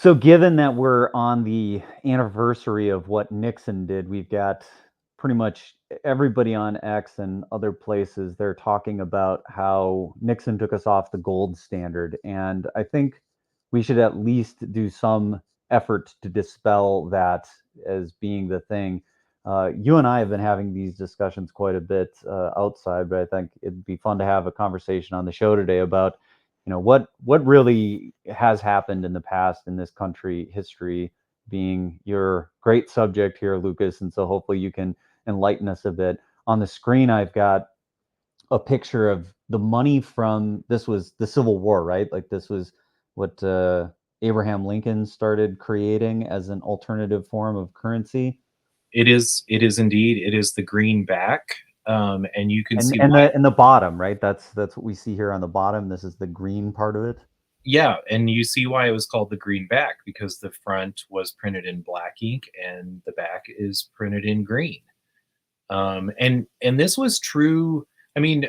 So given that we're on the anniversary of what Nixon did, we've got pretty much everybody on X and other places, they're talking about how Nixon took us off the gold standard. And I think we should at least do some effort to dispel that as being the thing. You and I have been having these discussions quite a bit outside, but I think it'd be fun to have a conversation on the show today about what really has happened in the past in this country history, being your great subject here, Lucas. And so hopefully you can enlighten us a bit. On the screen I've got a picture of the money from, this was the Civil War, right? Like this was what Abraham Lincoln started creating as an alternative form of currency. It is. It is indeed. It is the greenback, and you can and see and why. the bottom, right? That's what we see here on the bottom. This is the green part of it. Yeah, and you see why it was called the greenback, because the front was printed in black ink and the back is printed in green. And this was true. I mean,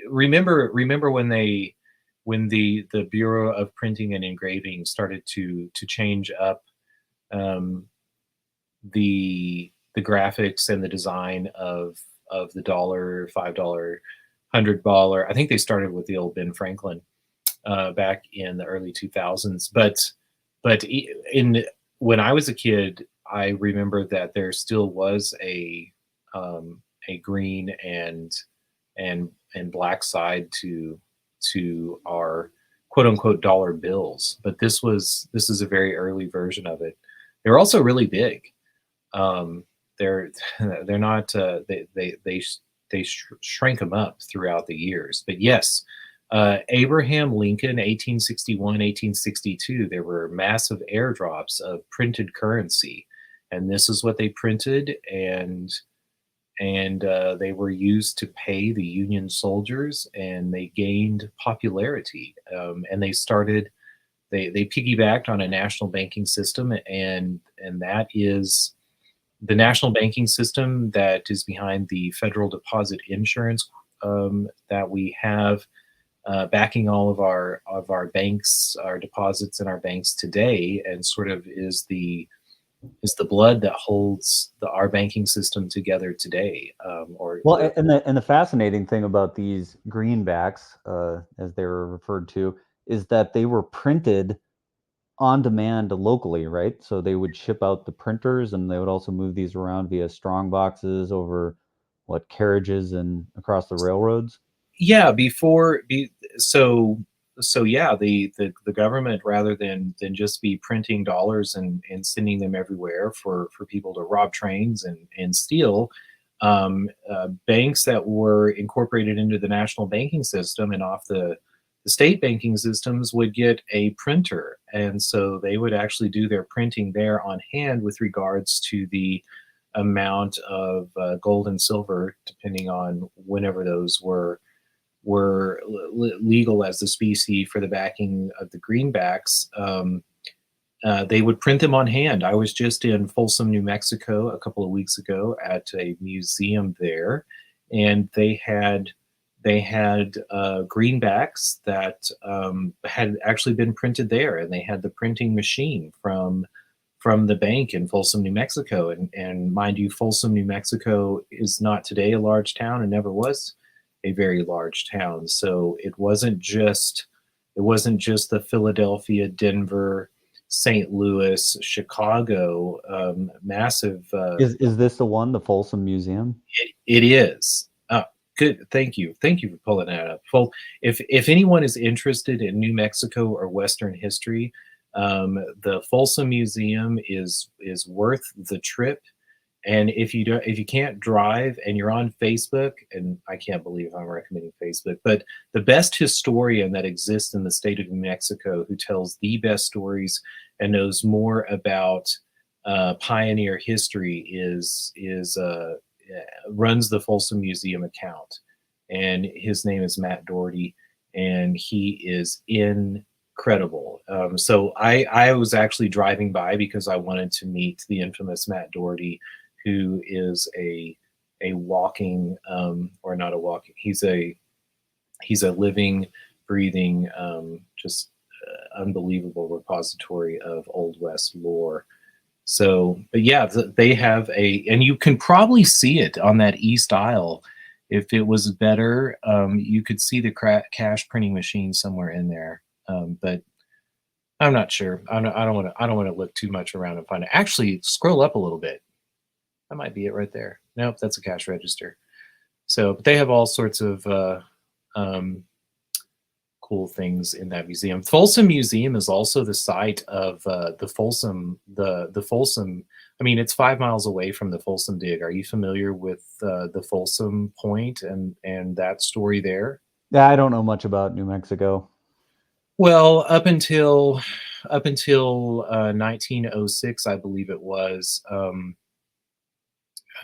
remember when the Bureau of Printing and Engraving started to change up um, the graphics and the design of the dollar, $5, $100. I think they started with the old Ben Franklin back in the early 2000s. But in when I was a kid, I remember that there still was a green and black side to our quote unquote dollar bills. But this is a very early version of it. They're also really big. Um, they're they're not they shrank them up throughout the years. But yes, Abraham Lincoln, 1861, 1862, there were massive airdrops of printed currency, and this is what they printed, and they were used to pay the Union soldiers, and they gained popularity. And they piggybacked on a national banking system, and that is the national banking system that is behind the Federal Deposit Insurance that we have backing all of our banks, our deposits in our banks today, and sort of is the blood that holds our banking system together today. Well, and the fascinating thing about these greenbacks, as they were referred to, is that they were printed on demand locally, right? So they would ship out the printers, and they would also move these around via strong boxes over what carriages and across the railroads. Yeah, so yeah, the government, rather than just be printing dollars and sending them everywhere for people to rob trains and steal, banks that were incorporated into the national banking system and off the state banking systems would get a printer, and so they would actually do their printing there on hand with regards to the amount of gold and silver, depending on whenever those were legal as the specie for the backing of the greenbacks. They would print them on hand. I was just in Folsom, New Mexico a couple of weeks ago at a museum there, and they had greenbacks that had actually been printed there, and they had the printing machine from the bank in Folsom, New Mexico. And mind you, Folsom, New Mexico is not today a large town and never was a very large town. So it wasn't just the Philadelphia, Denver, St. Louis, Chicago massive. Is this the one, the Folsom Museum? It is. Good. Thank you for pulling that up. Well, if anyone is interested in New Mexico or Western history, the Folsom Museum is worth the trip. And if you can't drive and you're on Facebook, and I can't believe I'm recommending Facebook, but the best historian that exists in the state of New Mexico, who tells the best stories and knows more about pioneer history, is runs the Folsom Museum account, and his name is Matt Doherty, and he is incredible. So I was actually driving by because I wanted to meet the infamous Matt Doherty, who is a walking or not a walking. He's a living, breathing, just unbelievable repository of Old West lore. So, but yeah, they have and you can probably see it on that east aisle. If it was better, you could see the cash printing machine somewhere in there. But I'm not sure. I don't want to. I don't want to look too much around and find it. Actually, scroll up a little bit. That might be it right there. Nope, that's a cash register. So, but they have all sorts of um, cool things in that museum. Folsom Museum is also the site of the Folsom. The Folsom. I mean, it's 5 miles away from the Folsom Dig. Are you familiar with the Folsom Point and that story there? Yeah, I don't know much about New Mexico. Well, up until 1906, I believe it was,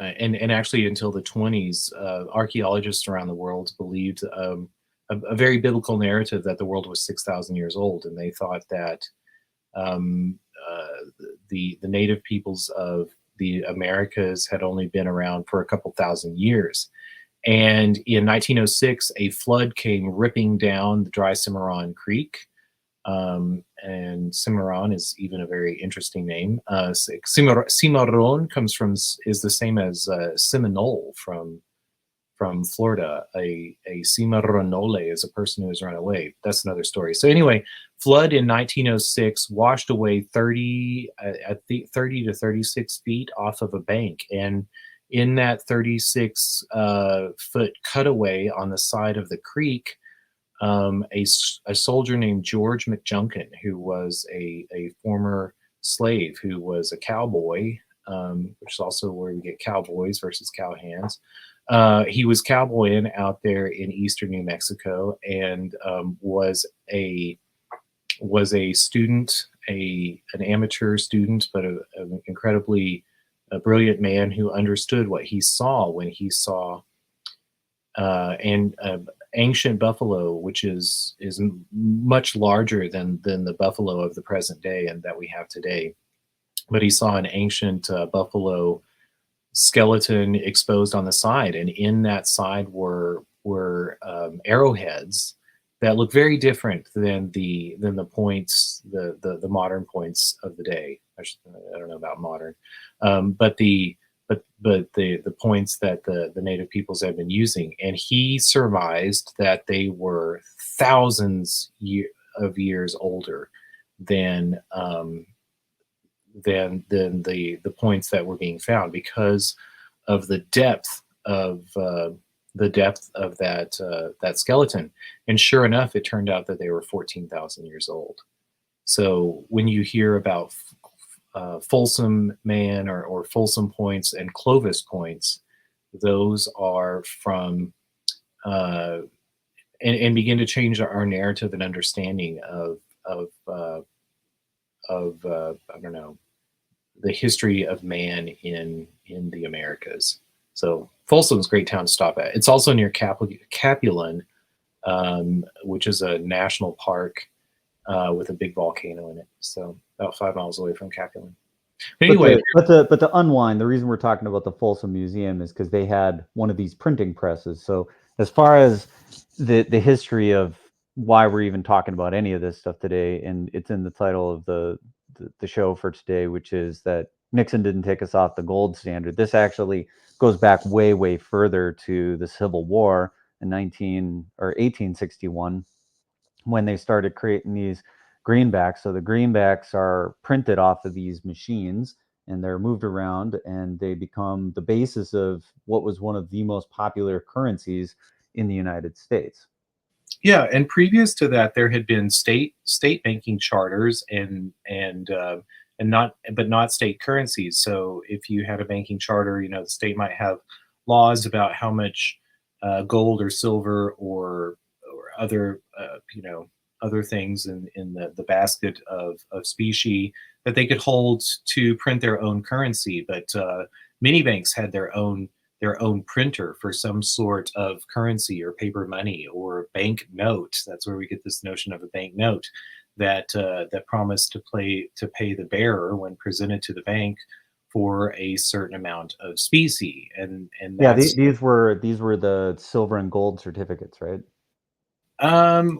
and actually until the 20s, archaeologists around the world believed a very biblical narrative that the world was 6,000 years old, and they thought that um, the native peoples of the Americas had only been around for a couple thousand years. And in 1906, a flood came ripping down the Dry Cimarron Creek. And Cimarron is even a very interesting name. Cimarron is the same as Seminole from Florida. A Cimarronole is a person who has run away. That's another story. So anyway, flood in 1906 washed away 30 to 36 feet off of a bank, and in that 36 foot cutaway on the side of the creek, a soldier named George McJunkin, who was a former slave, who was a cowboy, which is also where we get cowboys versus cowhands. He was cowboying out there in eastern New Mexico, and was a student, an amateur student, but an incredibly brilliant man who understood what he saw when he saw and ancient buffalo, which is much larger than the buffalo of the present day and that we have today. But he saw an ancient buffalo skeleton exposed on the side, and in that side were arrowheads that look very different than the points, the modern points of the day. I don't know about modern, but the points that the native peoples have been using, and he surmised that they were thousands of years older than the points that were being found, because of the depth of that skeleton. And sure enough, it turned out that they were 14,000 years old. So when you hear about Folsom Man or Folsom Points and Clovis Points, those are from and begin to change our narrative and understanding of I don't know, the history of man in the Americas. So Folsom's a great town to stop at. It's also near Capulin, which is a national park with a big volcano in it. So about 5 miles away from Capulin. But anyway, but the unwind. The reason we're talking about the Folsom Museum is because they had one of these printing presses. So as far as the history of why we're even talking about any of this stuff today, and it's in the title of the show for today, which is that Nixon didn't take us off the gold standard. This actually goes back way further to the Civil War in 1861, when they started creating these greenbacks. So the greenbacks are printed off of these machines, and they're moved around, and they become the basis of what was one of the most popular currencies in the United States. Yeah, and previous to that, there had been state banking charters and not state currencies. So if you had a banking charter, the state might have laws about how much gold or silver or other other things in the basket of specie that they could hold to print their own currency. But many banks had their own printer for some sort of currency or paper money or bank note. That's where we get this notion of a bank note that promised to pay the bearer when presented to the bank for a certain amount of specie. And these were the silver and gold certificates, right?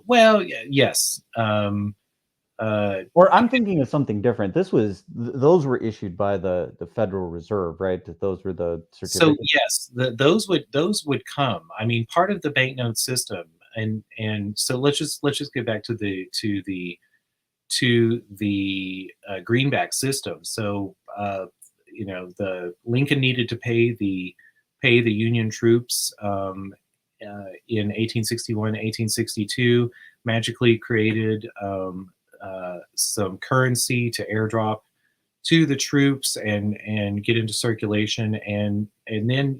Well, yes. Or I'm thinking of something different. This was those were issued by the Federal Reserve, right? Those were the So certificates. yes, those would come. I mean, part of the banknote system, and so let's just get back to the greenback system. So the Lincoln needed to pay the Union troops in 1861, 1862. Magically created some currency to airdrop to the troops and get into circulation, and then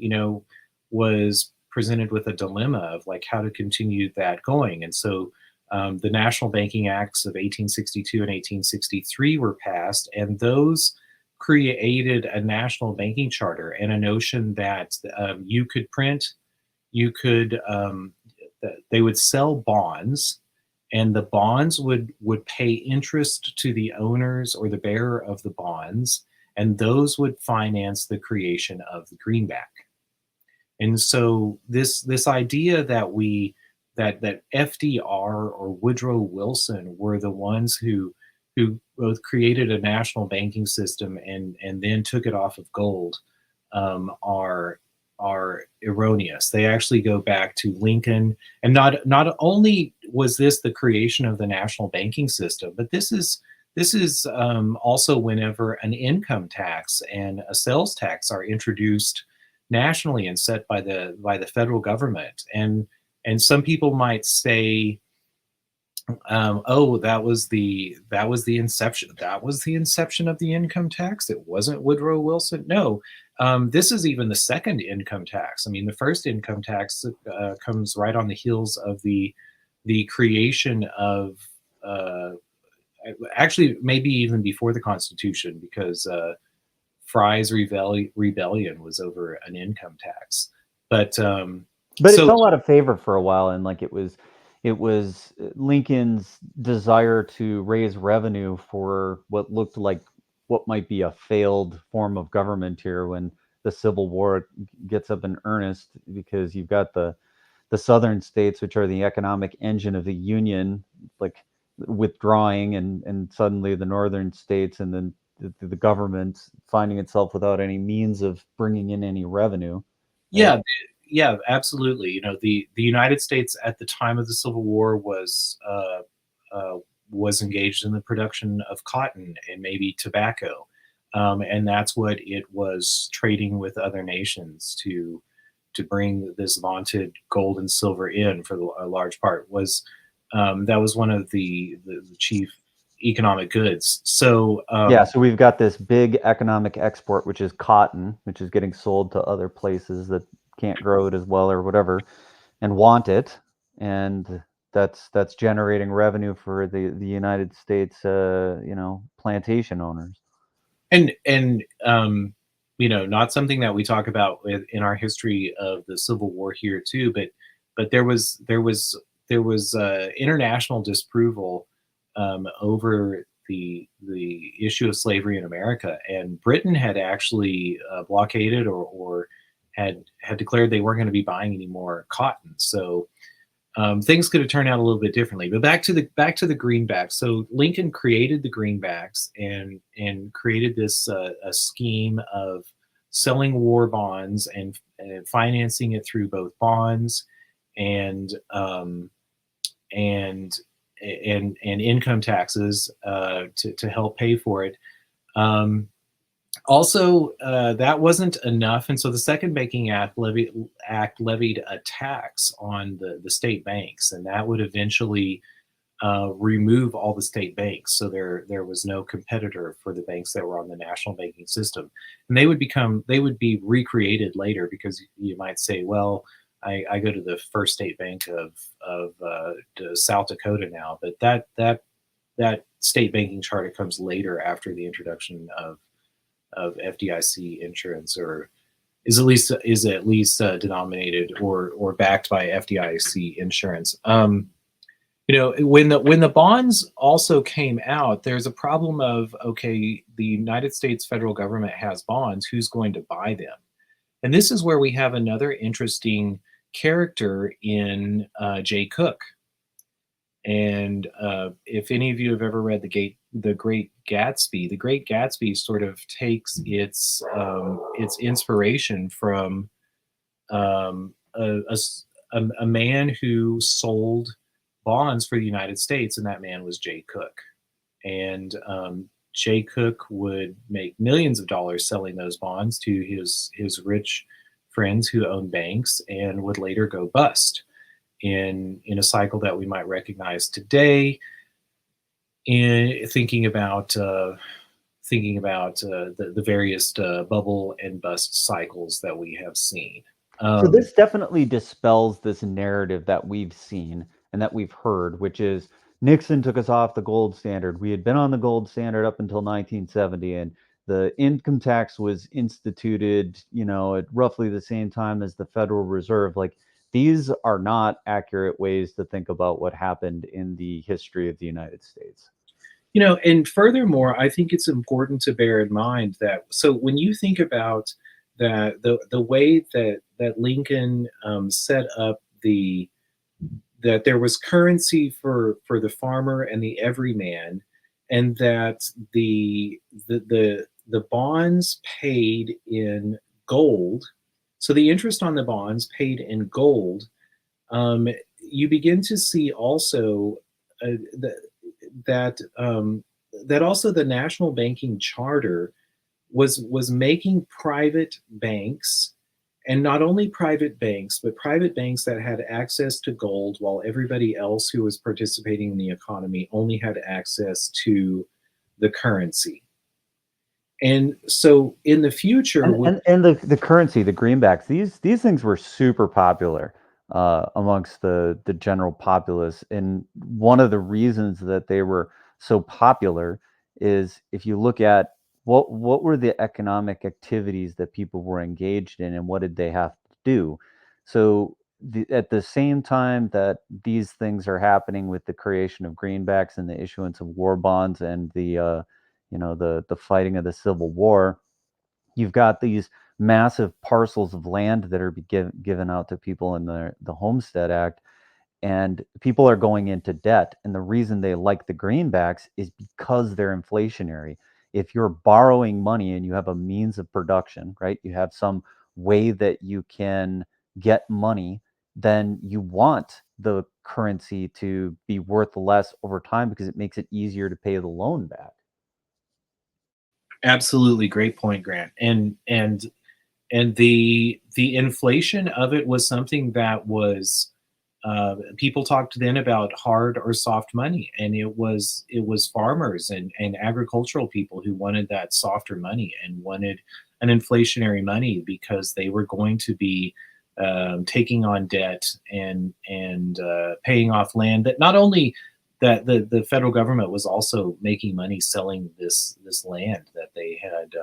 was presented with a dilemma of like how to continue that going. And so the National Banking Acts of 1862 and 1863 were passed, and those created a national banking charter and a notion that you could print, you could they would sell bonds, and the bonds would pay interest to the owners or the bearer of the bonds, and those would finance the creation of the greenback. And so this idea that FDR or Woodrow Wilson were the ones who both created a national banking system and then took it off of gold are erroneous. They actually go back to Lincoln, and not only was this the creation of the national banking system, but this is also whenever an income tax and a sales tax are introduced nationally and set by the federal government. And some people might say, oh, that was the inception of the income tax. It wasn't Woodrow Wilson. No, this is even the second income tax. I mean, the first income tax comes right on the heels of the creation of actually maybe even before the Constitution, because Fry's rebellion was over an income tax. But But it so fell out of favor for a while, and like it was Lincoln's desire to raise revenue for what looked like what might be a failed form of government here when the Civil War gets up in earnest, because you've got the southern states, which are the economic engine of the Union, like withdrawing, and suddenly the northern states, and then the government finding itself without any means of bringing in any revenue, right? yeah, yeah, absolutely. The United States at the time of the Civil War was engaged in the production of cotton and maybe tobacco, and that's what it was trading with other nations to bring this vaunted gold and silver in for a large part. That was one of the chief economic goods. So Yeah, so we've got this big economic export, which is cotton, which is getting sold to other places that can't grow it as well or whatever, and want it, and that's generating revenue for the United States, plantation owners. and not something that we talk about in our history of the Civil War here too, but there was international disapproval over the issue of slavery in America, and Britain had actually blockaded or had declared they weren't going to be buying any more cotton. So things could have turned out a little bit differently. But back to the greenbacks. So Lincoln created the greenbacks and created this a scheme of selling war bonds and financing it through both bonds and and and income taxes to help pay for it. Um, Also, that wasn't enough, and so the Second Banking Act levied a tax on the state banks, and that would eventually remove all the state banks. So there was no competitor for the banks that were on the national banking system, and they would be recreated later, because you might say, well, I go to the First State Bank of South Dakota now, but that state banking charter comes later after the introduction of FDIC insurance, or is at least denominated or backed by FDIC insurance. When the bonds also came out, there's a problem of, okay, the United States federal government has bonds, who's going to buy them? And this is where we have another interesting character in Jay Cook. And if any of you have ever read the Great Gatsby, the Great Gatsby sort of takes its inspiration from a man who sold bonds for the United States, and that man was Jay Cook. And Jay Cook would make millions of dollars selling those bonds to his rich friends who owned banks, and would later go bust in a cycle that we might recognize today. In thinking about the various bubble and bust cycles that we have seen. So Um, this definitely dispels this narrative that we've seen and that we've heard, which is Nixon took us off the gold standard. We had been on the gold standard up until 1970, and the income tax was instituted, at roughly the same time as the Federal Reserve. Like, these are not accurate ways to think about what happened in the history of the United States. and furthermore, I think it's important to bear in mind that, so when you think about that, the way that Lincoln set up that there was currency for the farmer and the everyman, and that the bonds paid in gold. So the interest on the bonds paid in gold. You begin to see also that that also the national banking charter was making private banks, and not only private banks, but private banks that had access to gold, while everybody else who was participating in the economy only had access to the currency. And so in the future, And the currency, the greenbacks, these things were super popular amongst the general populace. And one of the reasons that they were so popular is if you look at what were the economic activities that people were engaged in, and what did they have to do. So at the same time that these things are happening with the creation of greenbacks and the issuance of war bonds and the fighting of the Civil War, you've got these massive parcels of land that are given out to people in the Homestead Act, and people are going into debt. And the reason they like the greenbacks is because they're inflationary. If you're borrowing money and you have a means of production, right? You have some way that you can get money, then you want the currency to be worth less over time because it makes it easier to pay the loan back. absolutely great point, Grant. And the inflation of it was something that was, people talked then about hard or soft money, and it was farmers and agricultural people who wanted that softer money and wanted an inflationary money, because they were going to be taking on debt and paying off land that not only that the federal government was also making money selling this land that they had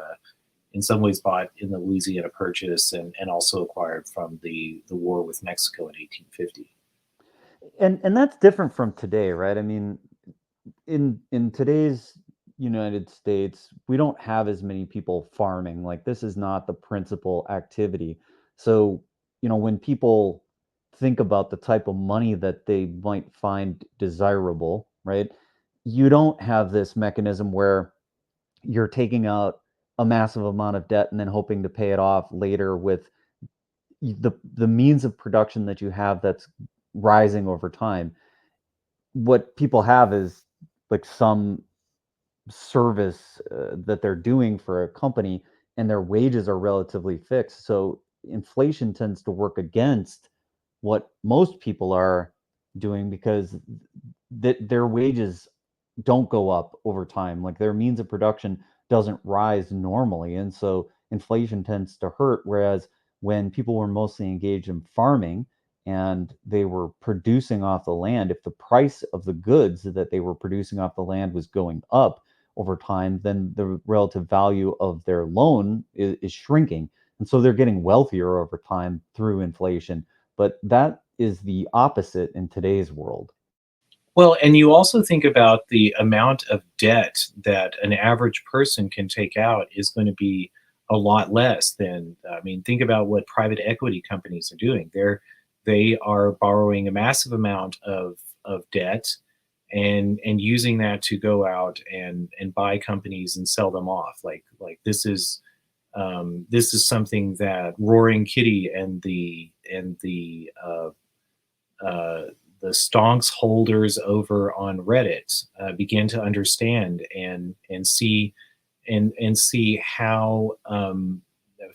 in some ways bought in the Louisiana Purchase, and also acquired from the war with Mexico in 1850. And that's different from today, right? I mean, in today's United States, we don't have as many people farming. Like, this is not the principal activity. So, when people think about the type of money that they might find desirable, right? You don't have this mechanism where you're taking out a massive amount of debt and then hoping to pay it off later with the means of production that you have that's rising over time. What people have is like some service that they're doing for a company, and their wages are relatively fixed. So inflation tends to work against what most people are doing because their wages don't go up over time. Like, their means of production doesn't rise normally. And so inflation tends to hurt. Whereas when people were mostly engaged in farming and they were producing off the land, if the price of the goods that they were producing off the land was going up over time, then the relative value of their loan is shrinking. And so they're getting wealthier over time through inflation. But that is the opposite in today's world. Well, and you also think about the amount of debt that an average person can take out is going to be a lot less than, I mean, think about what private equity companies are doing. They are borrowing a massive amount of debt, and using that to go out and buy companies and sell them off. Like this is something that Roaring Kitty uh, the stonks holders over on Reddit begin to understand and see and see how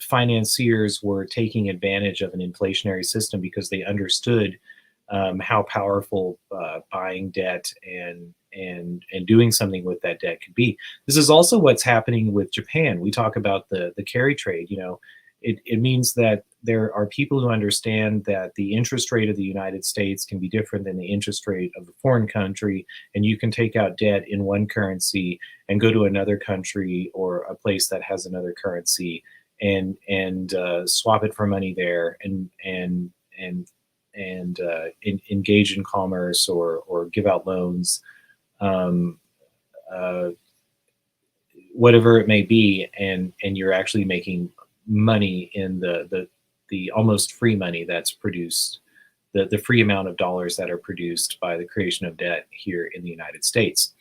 financiers were taking advantage of an inflationary system because they understood how powerful buying debt and doing something with that debt could be. This is also what's happening with Japan. We talk about the carry trade. You know, it means that there are people who understand that the interest rate of the United States can be different than the interest rate of a foreign country, and you can take out debt in one currency and go to another country or a place that has another currency and swap it for money there and engage in commerce or give out loans, um, uh, whatever it may be, and you're actually making money in the almost free money that's produced, the free amount of dollars that are produced by the creation of debt here in the United States.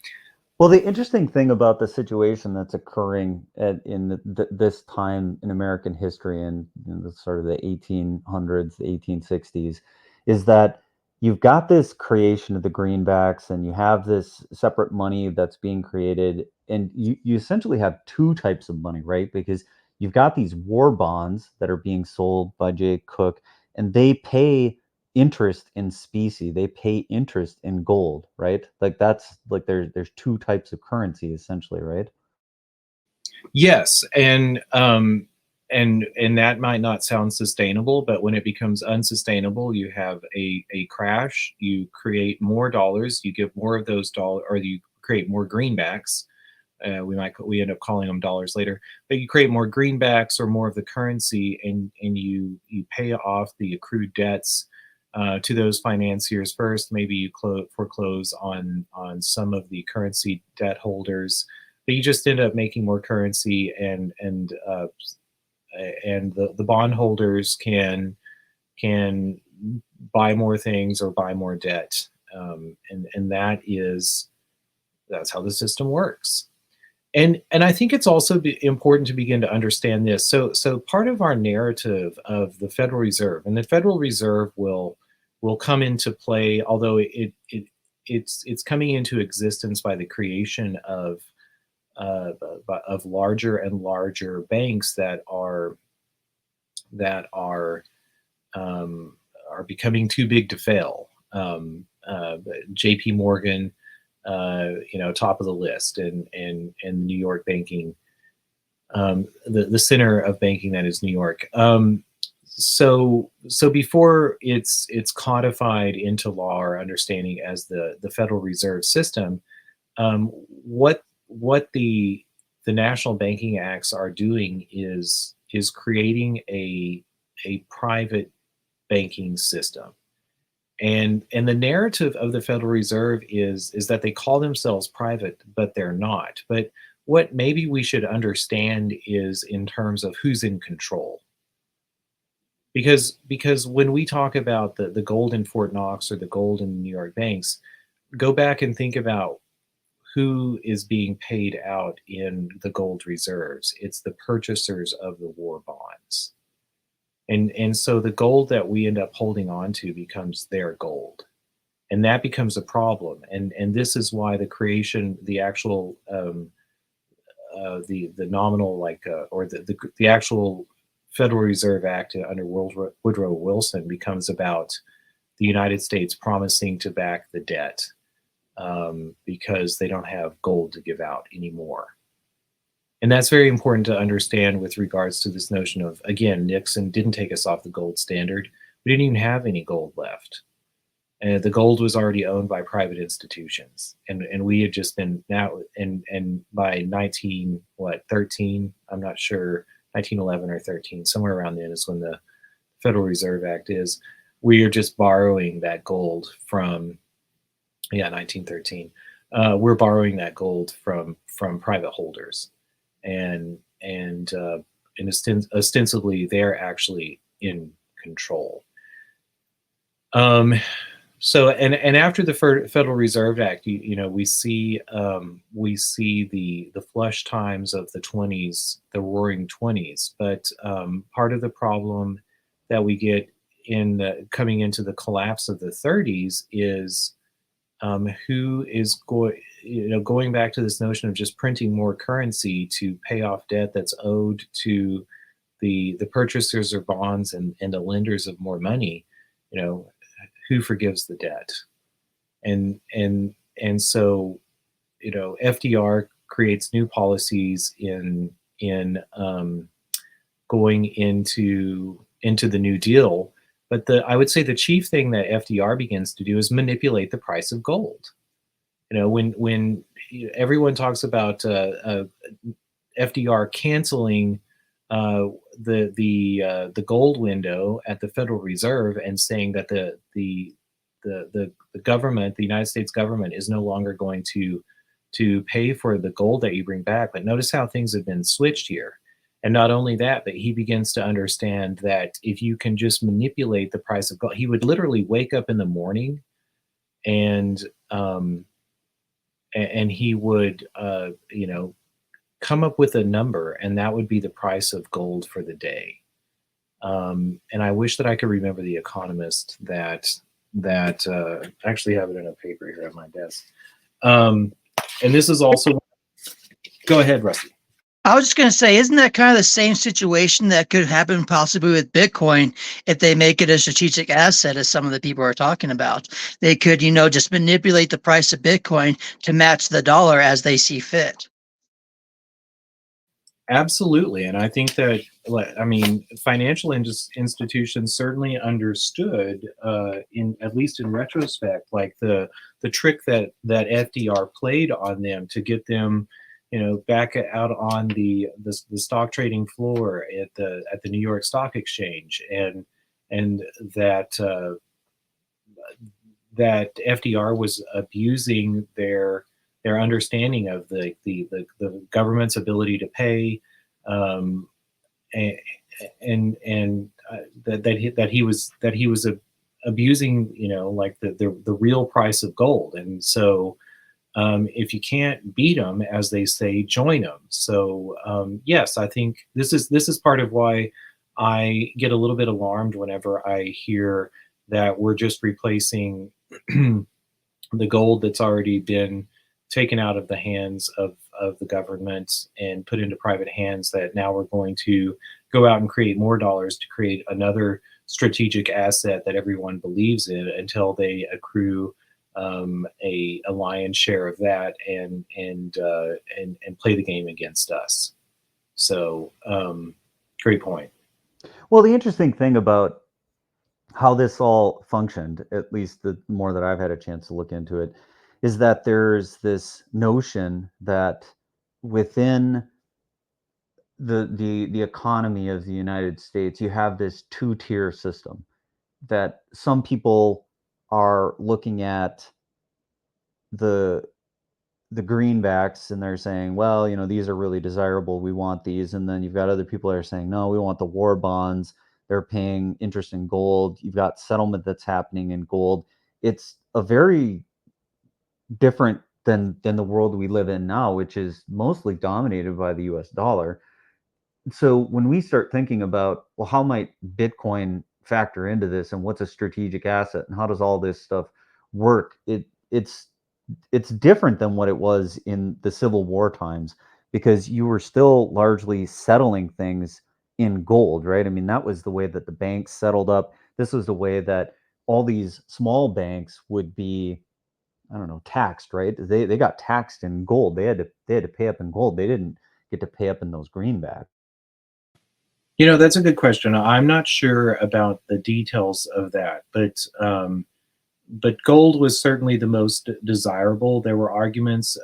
Well, the interesting thing about the situation that's occurring in this time in American history and the sort of the 1800s, the 1860s, is that you've got this creation of the greenbacks and you have this separate money that's being created. And you essentially have two types of money, right? Because you've got these war bonds that are being sold by Jay Cook, and they pay interest in specie, they pay interest in gold, right? Like that's like there's two types of currency essentially, right? Yes, and that might not sound sustainable, but when it becomes unsustainable, you have a crash. You create more dollars. You give more of those dollars, or you create more greenbacks. We end up calling them dollars later, but you create more greenbacks or more of the currency, and you pay off the accrued debts to those financiers first. Maybe you foreclose on some of the currency debt holders, but you just end up making more currency, and the bondholders can buy more things or buy more debt, and that's how the system works. And I think it's also important to begin to understand this. So part of our narrative of the Federal Reserve, and the Federal Reserve will come into play, although it's coming into existence by the creation uh, of larger and larger banks that are becoming too big to fail. J.P. Morgan, top of the list, and New York banking, the center of banking that is New York. So before it's codified into law or understanding as the Federal Reserve System, what the National Banking Acts are doing is creating a private banking system. And the narrative of the Federal Reserve is that they call themselves private, but they're not. But what maybe we should understand is in terms of who's in control. Because when we talk about the gold in Fort Knox or the gold in the New York banks, go back and think about who is being paid out in the gold reserves. It's the purchasers of the war bonds. And so the gold that we end up holding on to becomes their gold. And that becomes a problem. And this is why the creation, the actual the nominal or the actual Federal Reserve Act under Woodrow Wilson becomes about the United States promising to back the debt because they don't have gold to give out anymore. And that's very important to understand with regards to this notion of, again, Nixon didn't take us off the gold standard. We didn't even have any gold left. The gold was already owned by private institutions, and we had just been now and by 13, I'm not sure, 1911 or 13, somewhere around then is when the Federal Reserve Act is. We are just borrowing that gold from 1913. We're borrowing that gold from private holders, and ostensibly they're actually in control. So and after the Federal Reserve Act, we see the flush times of the 20s, the Roaring 20s. But part of the problem that we get in coming into the collapse of the 30s is who is going back to this notion of just printing more currency to pay off debt that's owed to the purchasers of bonds and the lenders of more money. Who forgives the debt? And so FDR creates new policies in going into the New Deal. But I would say the chief thing that FDR begins to do is manipulate the price of gold. When everyone talks about FDR canceling the gold window at the Federal Reserve and saying that the government, the United States government, is no longer going to pay for the gold that you bring back. But notice how things have been switched here. And not only that, but he begins to understand that if you can just manipulate the price of gold, he would literally wake up in the morning and he would come up with a number, and that would be the price of gold for the day. And I wish that I could remember the economist that actually have it in a paper here at my desk. And this is also, go ahead, Rusty. I was just going to say, isn't that kind of the same situation that could happen possibly with Bitcoin if they make it a strategic asset, as some of the people are talking about? They could, just manipulate the price of Bitcoin to match the dollar as they see fit. Absolutely. And I think that, financial institutions certainly understood, at least in retrospect, like the trick that FDR played on them to get them, back out on the stock trading floor at the New York Stock Exchange, and that FDR was abusing their understanding of the government's ability to pay, and that he was abusing, like the real price of gold. And so if you can't beat them, as they say, join them. So yes, I think this is part of why I get a little bit alarmed whenever I hear that we're just replacing the gold that's already been taken out of the hands of the government and put into private hands, that now we're going to go out and create more dollars to create another strategic asset that everyone believes in, until they accrue a lion's share of that and play the game against us. So great point. Well, the interesting thing about how this all functioned, at least the more that I've had a chance to look into it, is that there's this notion that within the economy of the United States, you have this two-tier system that some people are looking at the greenbacks and they're saying, well, these are really desirable, we want these. And then you've got other people that are saying, no, we want the war bonds, they're paying interest in gold. You've got settlement that's happening in gold. It's a very different than the world we live in now, which is mostly dominated by the US dollar. So when we start thinking about, well, how might Bitcoin factor into this, and what's a strategic asset, and how does all this stuff work, it's different than what it was in the Civil War times, because you were still largely settling things in gold, right? I mean, that was the way that the banks settled up. This was the way that all these small banks would be, I don't know, taxed, right? They got taxed in gold. They had to pay up in gold. They didn't get to pay up in those greenbacks. That's a good question. I'm not sure about the details of that, but gold was certainly the most desirable. There were arguments.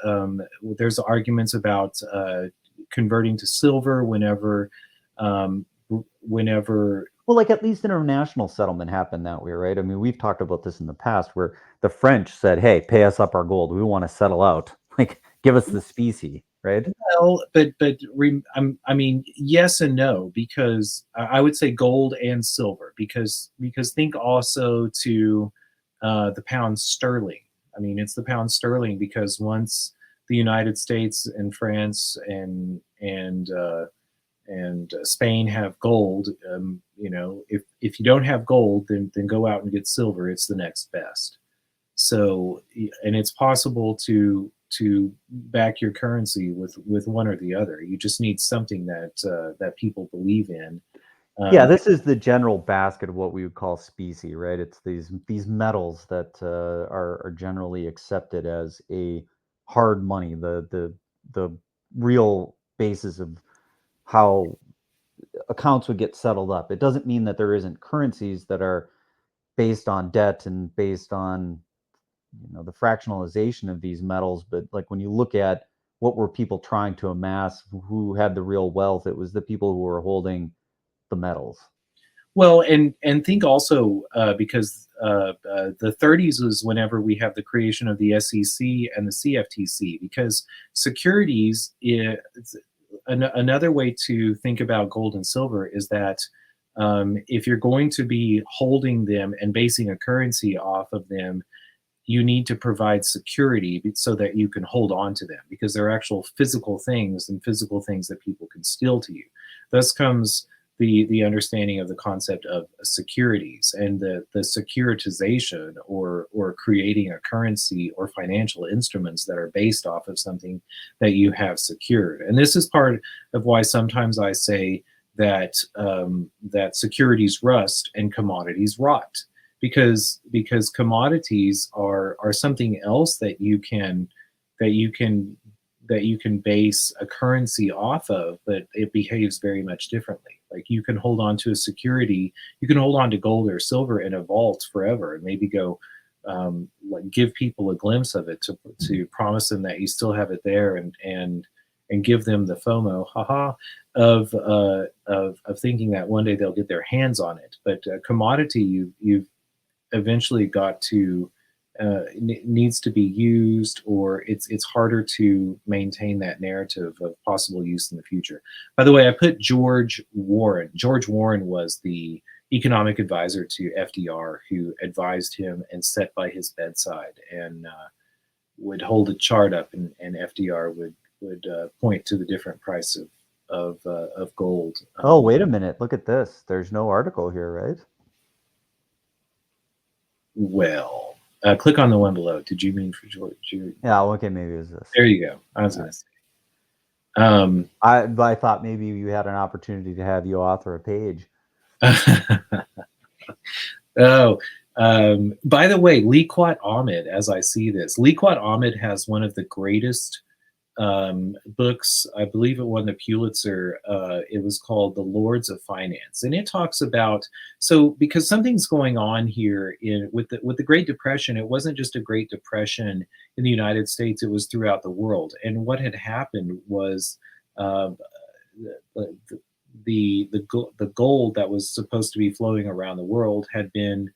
There's arguments about converting to silver whenever. Well, like at least international settlement happened that way, right? I mean, we've talked about this in the past, where the French said, "Hey, pay us up our gold. We want to settle out. Like, give us the specie." Right? Well, I mean, yes and no, because I would say gold and silver, because think also to the pound sterling. I mean, it's the pound sterling because once the United States and France and Spain have gold, if you don't have gold, then go out and get silver. It's the next best. So, and it's possible to back your currency with one or the other. You just need something that people believe in. Yeah, this is the general basket of what we would call specie, right? It's these metals that are generally accepted as a hard money, the real basis of how accounts would get settled up. It doesn't mean that there isn't currencies that are based on debt and based on the fractionalization of these metals, but like when you look at what were people trying to amass, who had the real wealth, it was the people who were holding the metals. Well, and think also because the 30s was whenever we have the creation of the SEC and the CFTC, because securities is another way to think about gold and silver is that if you're going to be holding them and basing a currency off of them, you need to provide security so that you can hold on to them, because they're actual physical things and physical things that people can steal to you. Thus comes the understanding of the concept of securities and the securitization or creating a currency or financial instruments that are based off of something that you have secured. And this is part of why sometimes I say that that securities rust and commodities rot, because commodities are something else that you can base a currency off of, but it behaves very much differently. Like you can hold on to a security, you can hold on to gold or silver in a vault forever and maybe go like give people a glimpse of it to promise them that you still have it there and give them the FOMO, of thinking that one day they'll get their hands on it. But commodity, you've eventually got to needs to be used, or it's harder to maintain that narrative of possible use in the future. By the way, I put George Warren. George Warren was the economic advisor to FDR, who advised him and sat by his bedside and would hold a chart up, and FDR would point to the different price of gold. Oh, wait a minute! Look at this. There's no article here, right? Well, click on the one below. Did you mean for George? Yeah, okay, maybe it was this. There you go. I was going to say. I thought maybe you had an opportunity to have you author a page. Oh, by the way, Liaquat Ahmed, as I see this, Liaquat Ahmed has one of the greatest books. I believe it won the Pulitzer. It was called The Lords of Finance, and it talks about, so because something's going on here with the Great Depression. It wasn't just a Great Depression in the United States; it was throughout the world. And what had happened was the gold that was supposed to be flowing around the world had been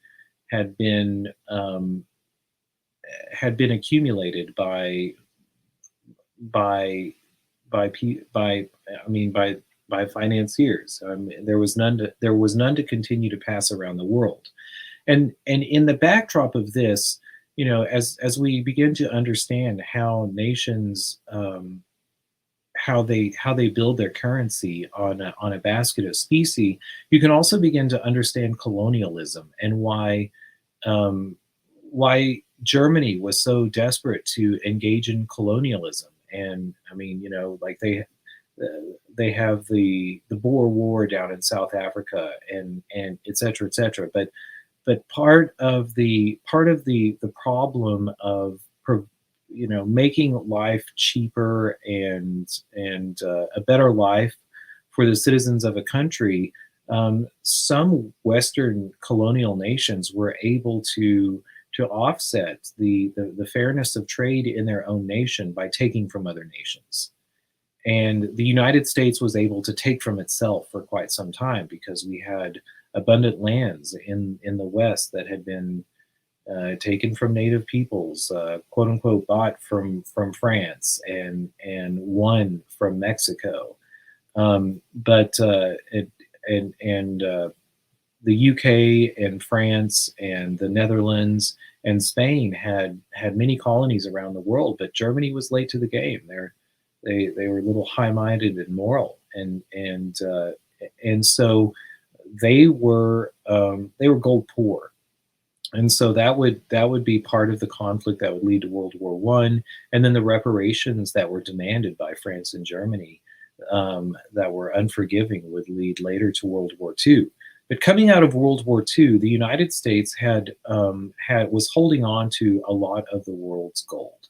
accumulated by financiers. There was none to continue to pass around the world. And in the backdrop of this, as we begin to understand how nations how they build their currency on a basket of specie, you can also begin to understand colonialism and why Germany was so desperate to engage in colonialism. And I mean, like they have the Boer War down in South Africa and et cetera, et cetera. But part of the problem of making life cheaper and a better life for the citizens of a country, some Western colonial nations were able to offset the fairness of trade in their own nation by taking from other nations. And the United States was able to take from itself for quite some time because we had abundant lands in the West that had been taken from native peoples, quote unquote, bought from France and won from Mexico. But the UK and France and the Netherlands and Spain had many colonies around the world, but Germany was late to the game. They were a little high-minded and moral, and so they were gold poor, and so that would be part of the conflict that would lead to World War One, and then the reparations that were demanded by France and Germany, that were unforgiving, would lead later to World War Two. But coming out of World War II, the United States was holding on to a lot of the world's gold,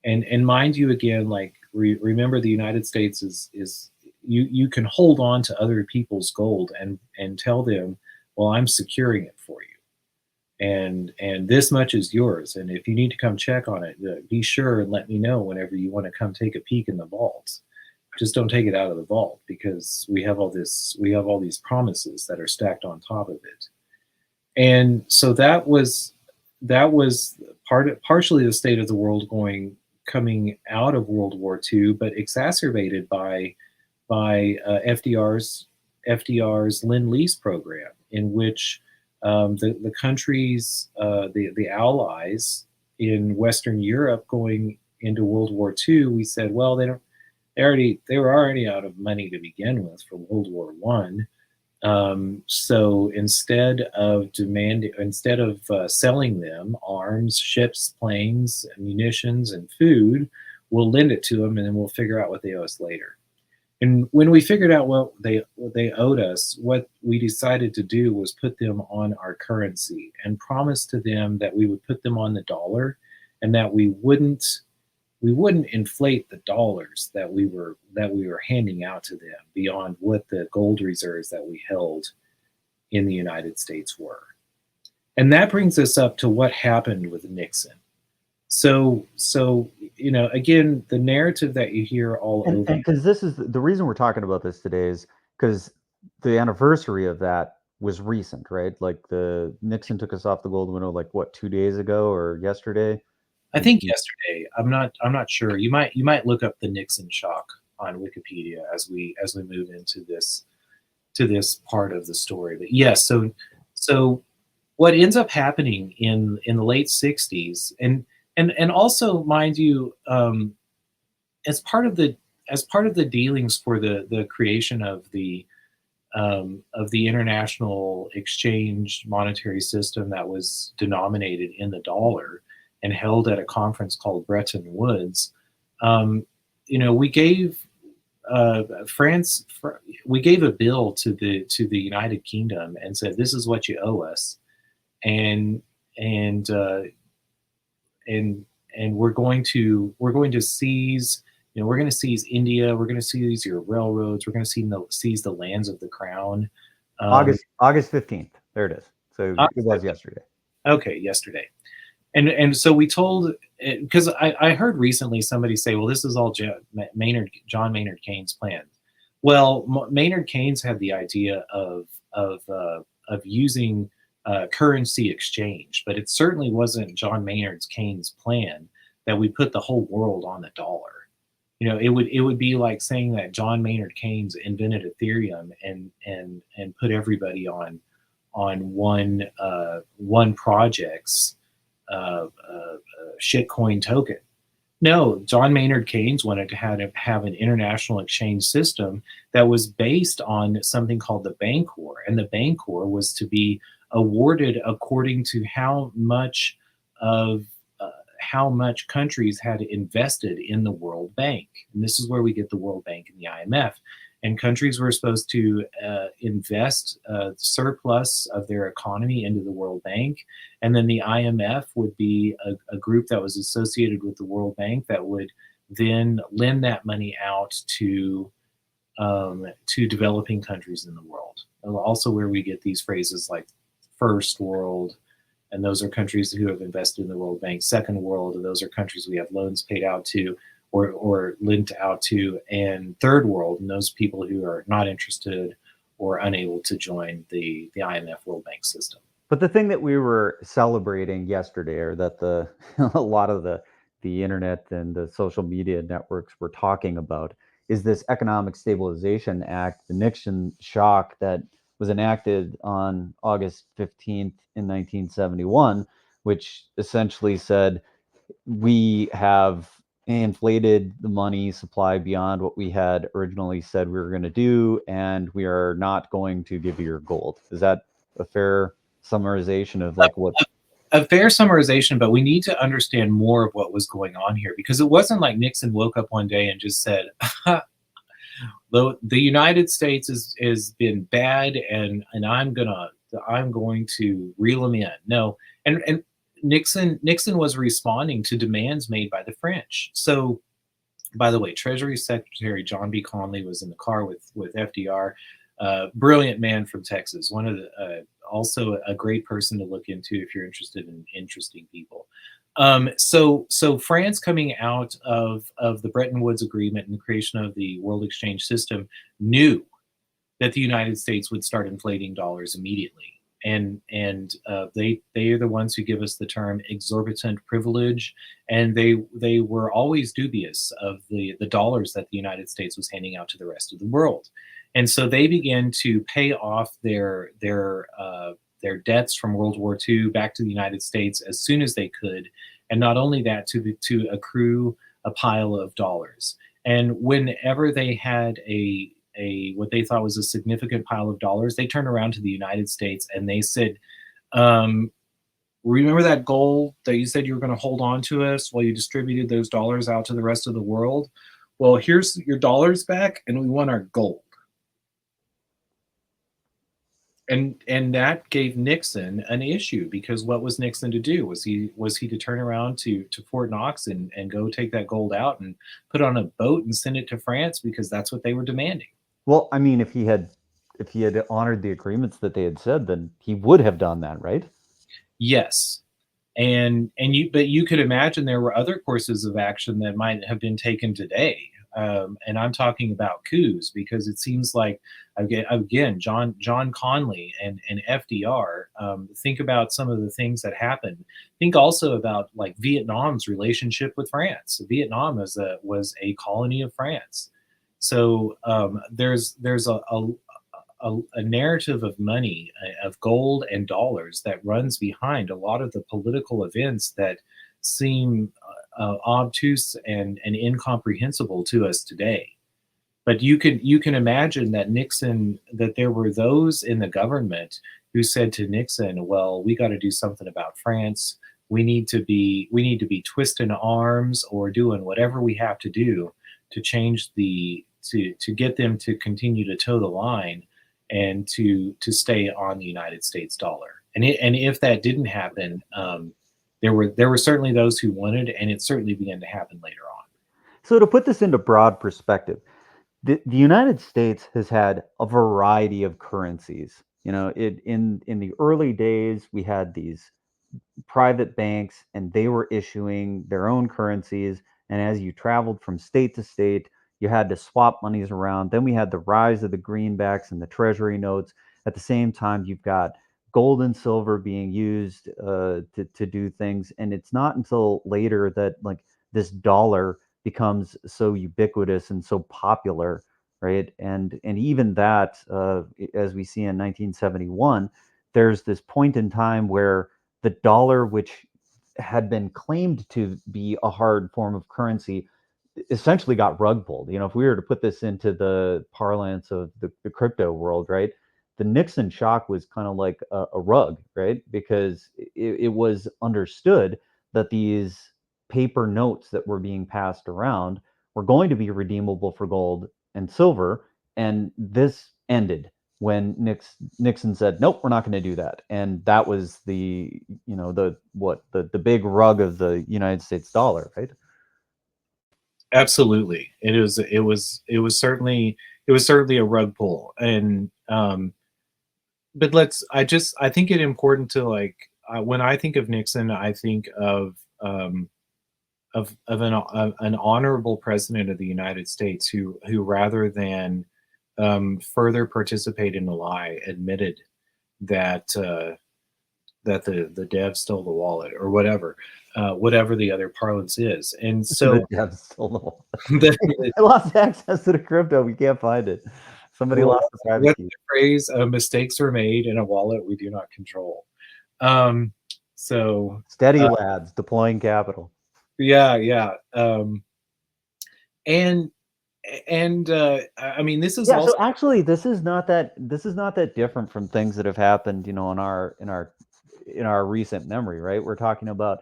and mind you, again, like remember, the United States is you can hold on to other people's gold and tell them, well, I'm securing it for you, and this much is yours, and if you need to come check on it, be sure and let me know whenever you want to come take a peek in the vaults. Just don't take it out of the vault, because we have all these promises that are stacked on top of it. And so that was partially the state of the world coming out of World War II, but exacerbated by FDR's Lend-Lease program, in which the countries, the allies in Western Europe going into World War II, we said, well, they were already out of money to begin with for World War One. So instead of selling them arms, ships, planes, munitions, and food, we'll lend it to them, and then we'll figure out what they owe us later. And when we figured out what they owed us, what we decided to do was put them on our currency and promise to them that we would put them on the dollar, and that we wouldn't inflate the dollars that we were handing out to them beyond what the gold reserves that we held in the United States were. And that brings us up to what happened with Nixon. So again, the narrative that you hear all over. And because this is the reason we're talking about this today is because the anniversary of that was recent, right? Like the Nixon took us off the gold window, like what, 2 days ago or yesterday? I think yesterday. I'm not sure. You might look up the Nixon Shock on Wikipedia as we move into this part of the story. But yes, so what ends up happening in the late 60s, and also, mind you, as part of the dealings for the creation of the international exchange monetary system that was denominated in the dollar and held at a conference called Bretton Woods, we gave we gave a bill to the United Kingdom and said, this is what you owe us, and we're going to seize. We're going to seize India. We're going to seize your railroads. We're going to seize the lands of the crown. August 15th. There it is. So it was yesterday. Okay, yesterday. And so we told, because I heard recently somebody say, well, this is all John Maynard Keynes' plan. Well, Maynard Keynes had the idea of using currency exchange, but it certainly wasn't John Maynard Keynes' plan that we put the whole world on the dollar. It would be like saying that John Maynard Keynes invented Ethereum and put everybody on one project's shitcoin token. No, John Maynard Keynes wanted to have an international exchange system that was based on something called the Bancor, and the Bancor was to be awarded according to how much countries had invested in the World Bank. And this is where we get the World Bank and the IMF. And countries were supposed to invest surplus of their economy into the World Bank. And then the IMF would be a group that was associated with the World Bank that would then lend that money out to developing countries in the world. And also where we get these phrases like First World, and those are countries who have invested in the World Bank. Second World, and those are countries we have loans paid out to or lent out to. And Third World, and those people who are not interested or unable to join the IMF World Bank system. But the thing that we were celebrating yesterday, or that a lot of the internet and the social media networks were talking about, is this Economic Stabilization Act, the Nixon Shock, that was enacted on August 15th in 1971, which essentially said we have inflated the money supply beyond what we had originally said we were going to do, and we are not going to give you your gold. Is that a fair summarization of like what? A fair summarization, but we need to understand more of what was going on here, because it wasn't like Nixon woke up one day and just said, the United States is been bad, and I'm going to reel them in. No, and Nixon was responding to demands made by the French. So, by the way, Treasury Secretary John B. Conley was in the car with FDR. Brilliant man from Texas. One of the also a great person to look into if you're interested in interesting people. So France, coming out of the Bretton Woods Agreement and the creation of the world exchange system, knew that the United States would start inflating dollars immediately. And they are the ones who give us the term exorbitant privilege, and they were always dubious of the dollars that the United States was handing out to the rest of the world, and so they began to pay off their debts from World War II back to the United States as soon as they could, and not only that, to accrue a pile of dollars. And whenever they had a what they thought was a significant pile of dollars, they turned around to the United States and they said, remember that gold that you said you were going to hold on to us while you distributed those dollars out to the rest of the world? Well, here's your dollars back, and we want our gold. And that gave Nixon an issue, because what was Nixon to do? Was he to turn around to Fort Knox and go take that gold out and put it on a boat and send it to France, because that's what they were demanding? Well, I mean, if he had honored the agreements that they had said, then he would have done that, right? Yes. But you could imagine there were other courses of action that might have been taken today. And I'm talking about coups, because it seems like, again, John Conley and FDR, think about some of the things that happened. Think also about like Vietnam's relationship with France. Vietnam was a colony of France. So there's a narrative of money, of gold and dollars, that runs behind a lot of the political events that seem obtuse and incomprehensible to us today. But you can imagine that there were those in the government who said to Nixon, well, we got to do something about France. We need to be twisting arms or doing whatever we have to do to change to get them to continue to toe the line and to stay on the United States dollar. And if that didn't happen, there were certainly those who wanted, and it certainly began to happen later on. So to put this into broad perspective, the United States has had a variety of currencies. You know, in the early days, we had these private banks, and they were issuing their own currencies. And as you traveled from state to state, you had to swap monies around. Then we had the rise of the greenbacks and the treasury notes. At the same time, you've got gold and silver being used to do things. And it's not until later that like this dollar becomes so ubiquitous and so popular, right? And even that, as we see in 1971, there's this point in time where the dollar, which had been claimed to be a hard form of currency, essentially got rug pulled. You know, if we were to put this into the parlance of the crypto world, right? The Nixon shock was kind of like a rug, right? Because it was understood that these paper notes that were being passed around were going to be redeemable for gold and silver. And this ended when Nixon said, nope, we're not going to do that. And that was the big rug of the United States dollar, right? Absolutely. It was certainly a rug pull. And but I think it important to when I think of Nixon, I think of an honorable president of the United States who rather than further participate in a lie, admitted that the dev stole the wallet, or whatever the other parlance is. And so the dev stole the wallet. I lost access to the crypto. We can't find it. Somebody lost the private key. The phrase, mistakes were made in a wallet we do not control. So Steady lads deploying capital. yeah. And I mean, this is Yeah, also so actually this is not that different from things that have happened, in our recent memory, right? We're talking about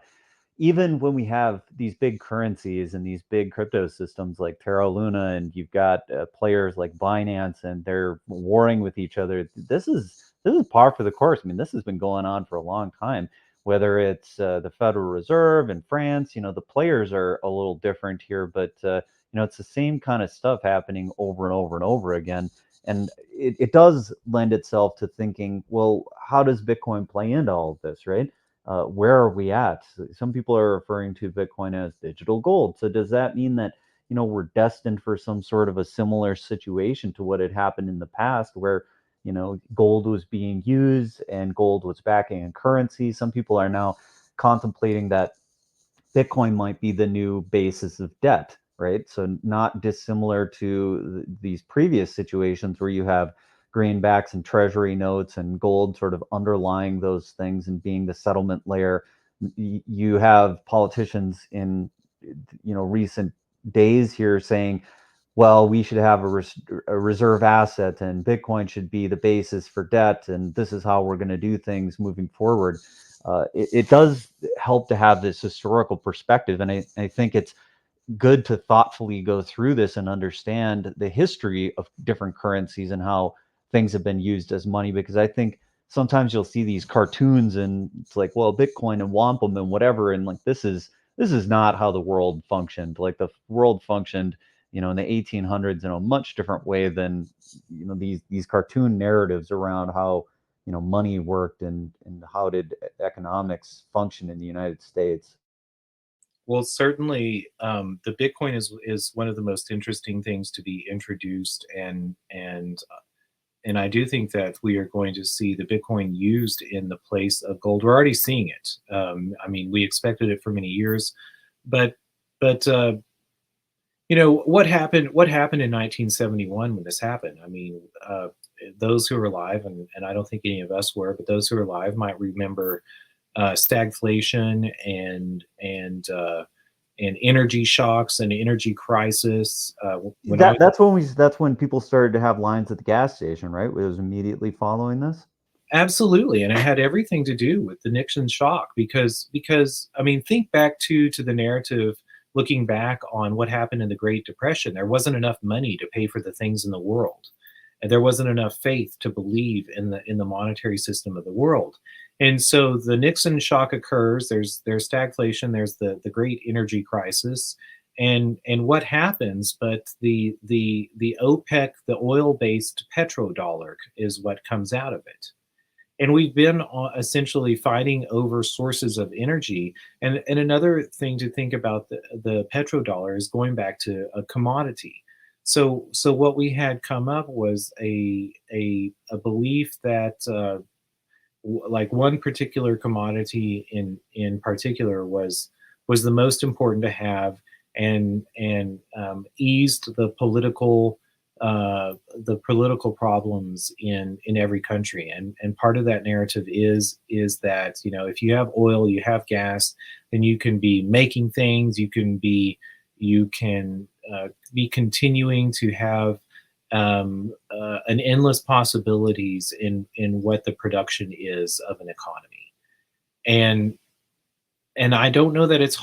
even when we have these big currencies and these big crypto systems like Terra Luna, and you've got players like Binance, and they're warring with each other. This is par for the course. I mean, this has been going on for a long time. Whether it's the Federal Reserve in France, the players are a little different here, but it's the same kind of stuff happening over and over and over again. And it does lend itself to thinking, well, how does Bitcoin play into all of this, right? Where are we at? Some people are referring to Bitcoin as digital gold. So does that mean that we're destined for some sort of a similar situation to what had happened in the past, where gold was being used and gold was backing a currency? Some people are now contemplating that Bitcoin might be the new basis of debt, right? So not dissimilar to these previous situations where you have greenbacks and treasury notes and gold sort of underlying those things and being the settlement layer. You have politicians in recent days here saying, well, we should have a reserve asset, and Bitcoin should be the basis for debt, and this is how we're going to do things moving forward. It does help to have this historical perspective, and I think it's good to thoughtfully go through this and understand the history of different currencies and how things have been used as money. Because I think sometimes you'll see these cartoons and it's like, well, Bitcoin and wampum and whatever, and like this is not how the world functioned. Like the world functioned, in the 1800s in a much different way than these cartoon narratives around how money worked, and how did economics function in the United States. well, certainly the Bitcoin is one of the most interesting things to be introduced, and I do think that we are going to see the Bitcoin used in the place of gold. We're already seeing it. I mean, we expected it for many years, but but what happened? What happened in 1971 when this happened? I mean, those who are alive, and I don't think any of us were, but those who are alive might remember stagflation and energy shocks and energy crisis. When I That's when people started to have lines at the gas station, right? It was immediately following this. Absolutely, and it had everything to do with the Nixon shock because I mean, think back to the narrative. Looking back on what happened in the Great Depression, there wasn't enough money to pay for the things in the world, and there wasn't enough faith to believe in the monetary system of the world. And so the Nixon shock occurs. There's stagflation. There's the great energy crisis, and what happens? But the OPEC, the oil based petrodollar, is what comes out of it. And we've been essentially fighting over sources of energy. And another thing to think about the petrodollar is going back to a commodity. So what we had come up was a belief that like one particular commodity in particular was the most important to have, and eased the political problems in every country. And part of that narrative is that if you have oil, you have gas, then you can be making things, you can be continuing to have an endless possibilities in what the production is of an economy. And I don't know that it's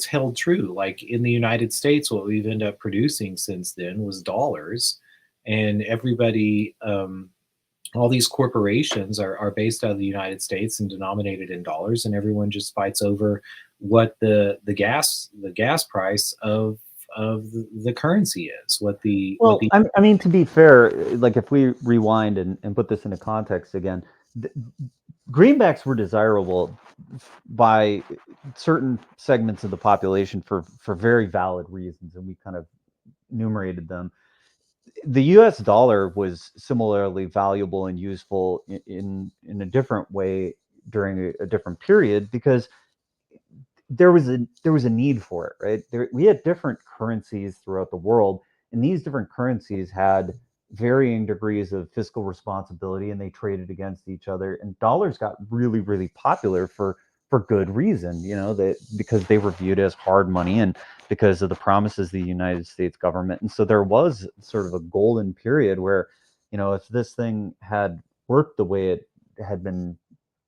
held true. Like in the United States, what we've ended up producing since then was dollars, and everybody, all these corporations are based out of the United States and denominated in dollars, and everyone just fights over what the gas price of the currency is. Well, I mean, to be fair, like if we rewind and put this into context again, th- greenbacks were desirable by certain segments of the population for very valid reasons, and we kind of enumerated them. The U.S. dollar was similarly valuable and useful in a different way during a different period, because there was a need for it, right? We had different currencies throughout the world, and these different currencies had varying degrees of fiscal responsibility, and they traded against each other. And dollars got really, really popular for for good reason, because they were viewed as hard money and because of the promises of the United States government. And so there was sort of a golden period where, if this thing had worked the way it had been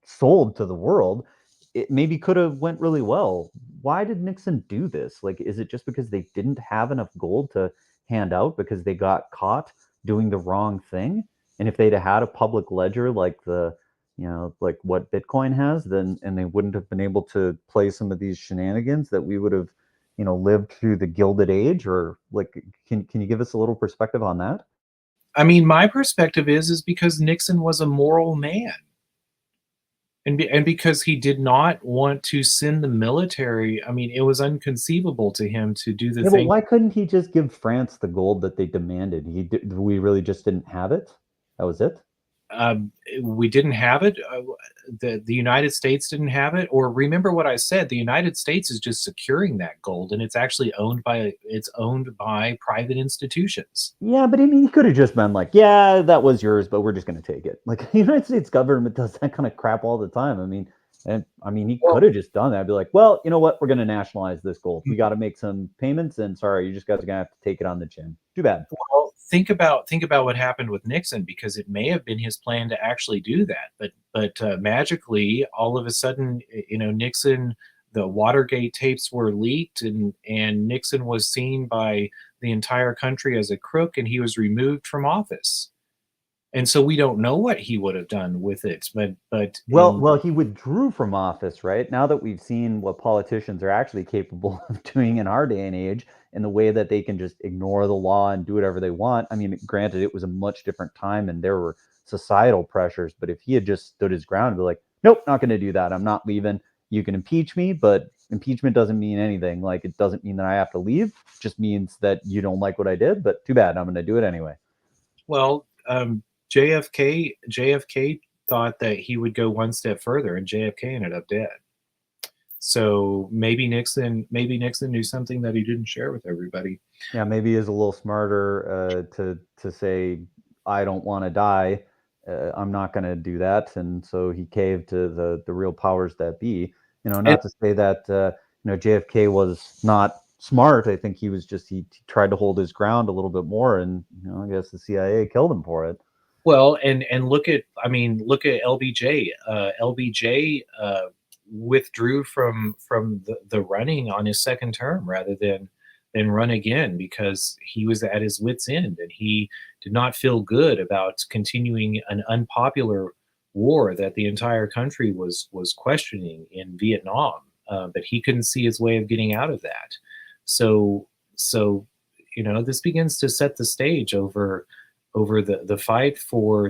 sold to the world, it maybe could have went really well. Why did Nixon do this? Like, is it just because they didn't have enough gold to hand out because they got caught doing the wrong thing? And if they'd had a public ledger like like what Bitcoin has, then and they wouldn't have been able to play some of these shenanigans that we would have, lived through the Gilded Age, or like, can you give us a little perspective on that? I mean, my perspective is because Nixon was a moral man. And because he did not want to send the military, I mean, it was inconceivable to him to do the Yeah, but thing. why couldn't he just give France the gold that they demanded? We really just didn't have it. That was it. Um, we didn't have it. The United States didn't have it. Or remember what I said: the United States is just securing that gold, and it's actually owned by private institutions. Yeah, but I mean, he could have just been like, "Yeah, that was yours, but we're just going to take it." Like the United States government does that kind of crap all the time. He Well, could have just done that. I'd be like, "Well, you know what? We're going to nationalize this gold. We got to make some payments, and sorry, you just guys are going to have to take it on the chin. Too bad." well, think about what happened with Nixon, because it may have been his plan to actually do that, but magically, all of a sudden, Nixon, the Watergate tapes were leaked, and Nixon was seen by the entire country as a crook, and he was removed from office. And so we don't know what he would have done with it, but Well, he withdrew from office, right? Now that we've seen what politicians are actually capable of doing in our day and age, and the way that they can just ignore the law and do whatever they want. I mean, granted, it was a much different time and there were societal pressures, but if he had just stood his ground and be like, nope, not going to do that. I'm not leaving. You can impeach me, but impeachment doesn't mean anything. Like, it doesn't mean that I have to leave. It just means that you don't like what I did, but too bad. I'm going to do it anyway. well, JFK thought that he would go one step further, and JFK ended up dead. So maybe Nixon knew something that he didn't share with everybody. Yeah, maybe he's a little smarter to say, I don't want to die. I'm not going to do that, and so he caved to the real powers that be. And Not to say that JFK was not smart. I think he tried to hold his ground a little bit more, and I guess the CIA killed him for it. well, and look at LBJ. LBJ withdrew from the running on his second term rather than run again, because he was at his wit's end and he did not feel good about continuing an unpopular war that the entire country was questioning in Vietnam. But he couldn't see his way of getting out of that. So this begins to set the stage over the fight for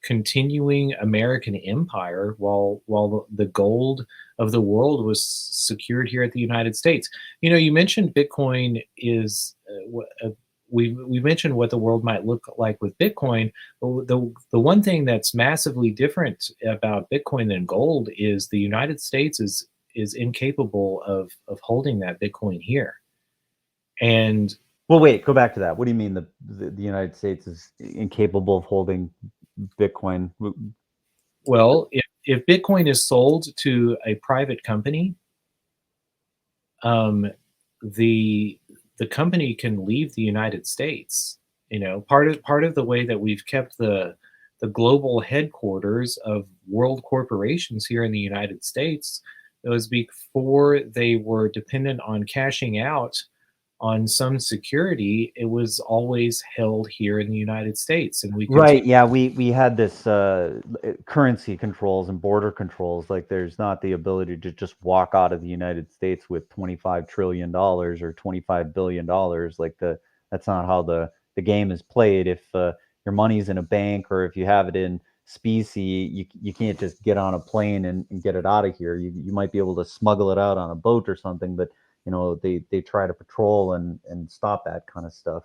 continuing American empire, while the gold of the world was secured here at the United States. You mentioned Bitcoin is we mentioned what the world might look like with Bitcoin, but the one thing that's massively different about Bitcoin than gold is the United States is incapable of holding that Bitcoin here. And Well, wait, go back to that. What do you mean the United States is incapable of holding Bitcoin? well, if Bitcoin is sold to a private company, um, the company can leave the United States. Part of the way that we've kept the global headquarters of world corporations here in the United States, it was before they were dependent on cashing out on some security. It was always held here in the United States, and we continue. Right. Yeah, we had this currency controls and border controls. Like, there's not the ability to just walk out of the United States with $25 trillion or $25 billion. Like, that's not how the game is played. If your money's in a bank or if you have it in specie, you can't just get on a plane and get it out of here. You might be able to smuggle it out on a boat or something, but they try to patrol and stop that kind of stuff.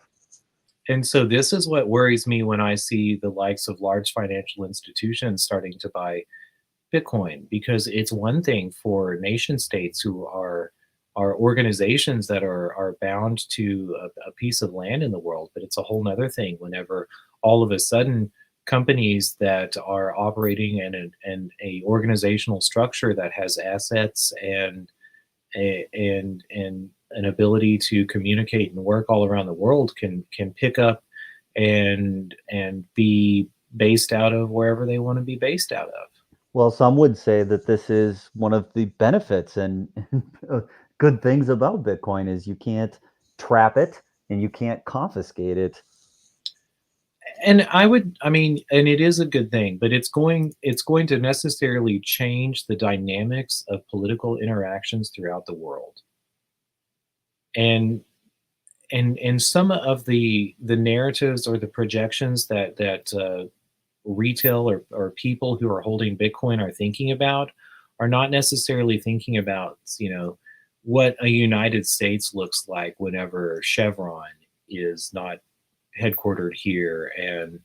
And so this is what worries me when I see the likes of large financial institutions starting to buy Bitcoin, because it's one thing for nation states who are organizations that are bound to a piece of land in the world, but it's a whole nother thing whenever all of a sudden companies that are operating in a organizational structure that has assets and an ability to communicate and work all around the world can pick up and be based out of wherever they want to be based out of. Well, some would say that this is one of the benefits and good things about Bitcoin is you can't trap it and you can't confiscate it. And I mean, and it is a good thing, but it's going to necessarily change the dynamics of political interactions throughout the world. And some of the narratives or the projections that retail or people who are holding Bitcoin are thinking about are not necessarily thinking about, what a United States looks like whenever Chevron is not headquartered here and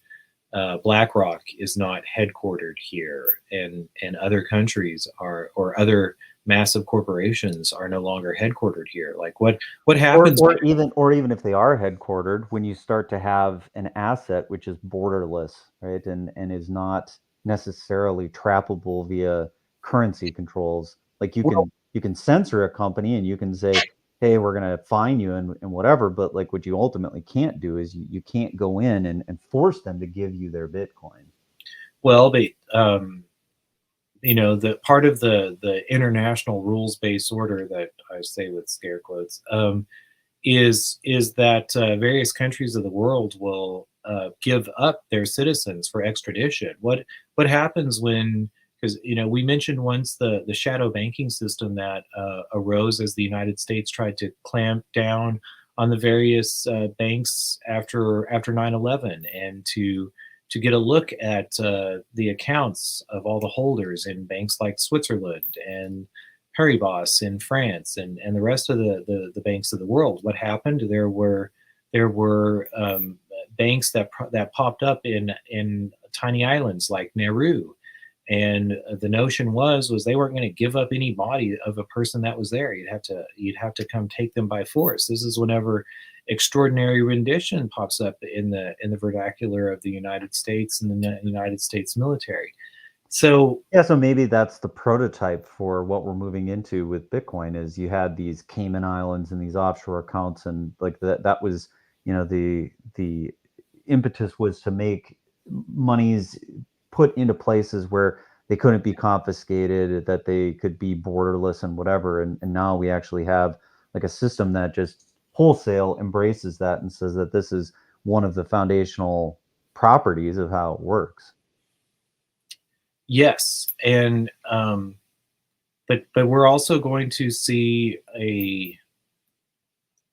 BlackRock is not headquartered here, and other countries are, or other massive corporations are no longer headquartered here. Like what happens, or even if they are headquartered, when you start to have an asset which is borderless, right, and is not necessarily trappable via currency controls, like you can censor a company and you can say, hey, we're going to fine you and whatever, but like what you ultimately can't do is you can't go in and force them to give you their Bitcoin. well, they the part of the international rules-based order that I say with scare quotes is that various countries of the world will give up their citizens for extradition. What happens when, because we mentioned once the shadow banking system that arose as the United States tried to clamp down on the various banks after 9/11 and to get a look at the accounts of all the holders in banks like Switzerland and Paribas in France and the rest of the banks of the world. What happened? There were banks that popped up in tiny islands like Nauru, and the notion was they weren't going to give up any body of a person that was there. You'd have to come take them by force. This is whenever extraordinary rendition pops up in the vernacular of the United States and the United States military. So so maybe that's the prototype for what we're moving into with Bitcoin. Is you had these Cayman Islands and these offshore accounts, and like that was the impetus was to make monies put into places where they couldn't be confiscated, that they could be borderless and whatever. And now we actually have like a system that just wholesale embraces that and says that this is one of the foundational properties of how it works. Yes, and but we're also going to see a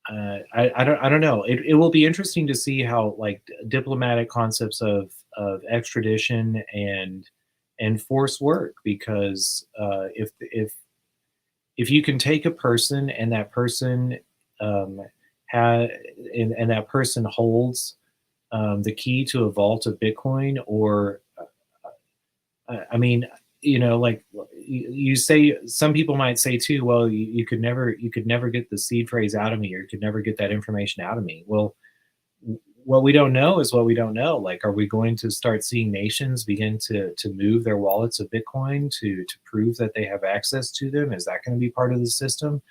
I don't know. It will be interesting to see how like diplomatic concepts of extradition and force work, because if you can take a person and that person and that person holds the key to a vault of Bitcoin, or I mean, like you say, some people might say too, well, you could never get the seed phrase out of me, or you could never get that information out of me. Well, what we don't know is what we don't know. Like, are we going to start seeing nations begin to move their wallets of Bitcoin to prove that they have access to them? Is that going to be part of the system?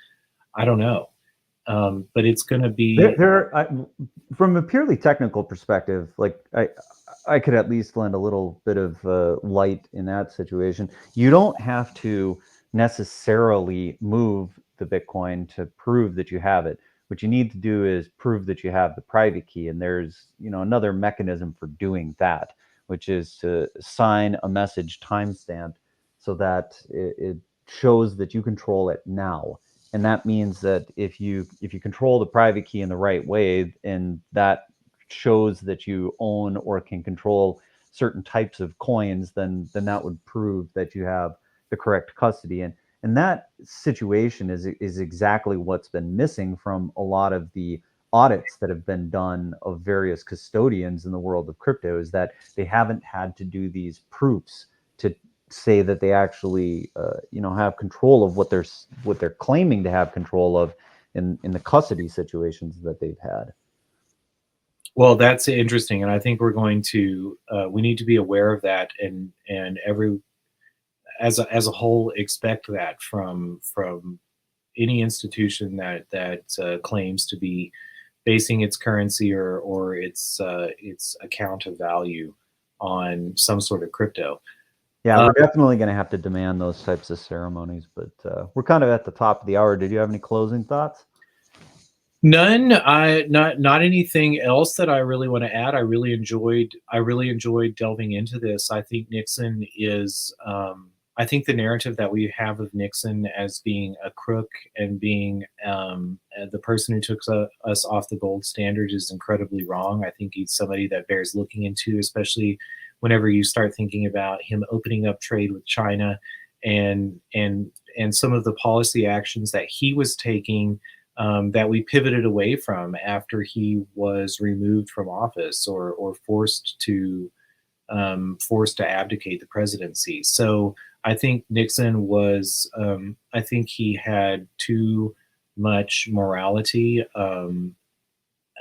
I don't know. But it's going to be from a purely technical perspective, like I could at least lend a little bit of light in that situation. You don't have to necessarily move the Bitcoin to prove that you have it. What you need to do is prove that you have the private key, and there's another mechanism for doing that, which is to sign a message timestamp so that it shows that you control it now. And that means that if you control the private key in the right way, and that shows that you own or can control certain types of coins, then that would prove that you have the correct custody. And that situation is exactly what's been missing from a lot of the audits that have been done of various custodians in the world of crypto, is that they haven't had to do these proofs to say that they actually have control of what they're claiming to have control of in the custody situations that they've had. Well, that's interesting, and I think we're going to we need to be aware of that, and every as a whole expect that from any institution that claims to be basing its currency or its account of value on some sort of crypto. Yeah, we're definitely going to have to demand those types of ceremonies, but we're kind of at the top of the hour. Did you have any closing thoughts? None. I not anything else that I really want to add. I really enjoyed delving into this. I think Nixon is. I think the narrative that we have of Nixon as being a crook and being the person who took us off the gold standard is incredibly wrong. I think he's somebody that bears looking into, especially whenever you start thinking about him opening up trade with China and some of the policy actions that he was taking. That we pivoted away from after he was removed from office or forced to abdicate the presidency. So I think Nixon was. I think he had too much morality and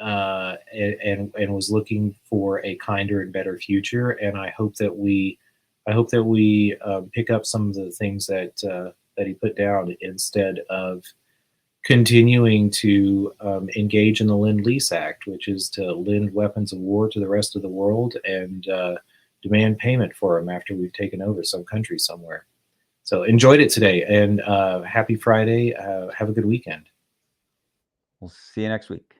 was looking for a kinder and better future. And I hope that we pick up some of the things that he put down instead of continuing to engage in the Lend-Lease Act, which is to lend weapons of war to the rest of the world and demand payment for them after we've taken over some country somewhere. So enjoyed it today, and happy Friday. Have a good weekend. We'll see you next week.